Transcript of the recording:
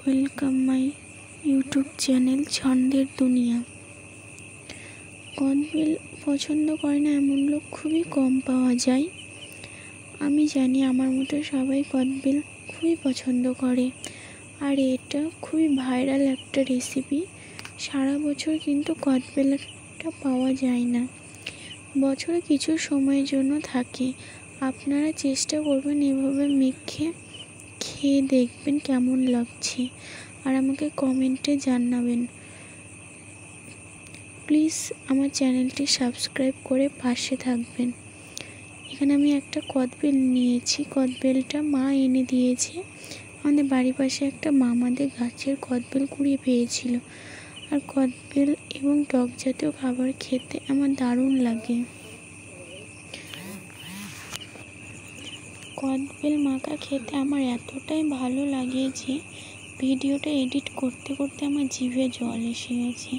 Welcome my YouTube channel ছন্দের দুনিয়া। কদবেল পছন্দ করে না এমন লোক খুবই কম পাওয়া যায়। আমি জানি আমার মতো সবাই কদবেল খুবই পছন্দ করে, আর এটা খুবই ভাইরাল একটা রেসিপি। সারা বছর কিন্তু কদবেলটা পাওয়া যায় না, বছরে কিছু সময়ের জন্য থাকে। আপনারা চেষ্টা করবেন এভাবে মেখে খেয়ে দেখবেন কেমন লাগছে, আর আমাকে কমেন্টে জানাবেন। প্লিজ আমার চ্যানেলটি সাবস্ক্রাইব করে পাশে থাকবেন। এখানে আমি একটা কদবেল নিয়েছি, কদবেলটা মা এনে দিয়েছে। আমাদের বাড়ির পাশে একটা মামাদের গাছের কদবেল কুড়িয়ে পেয়েছিল। আর কদবেল এবং টক জাতীয় খাবার খেতে আমার দারুণ লাগে। কদবেল মাখা খেতে আমার এতটাই ভালো লাগে যে ভিডিওটা এডিট করতে করতে আমার জিভে জল এসে গেছে।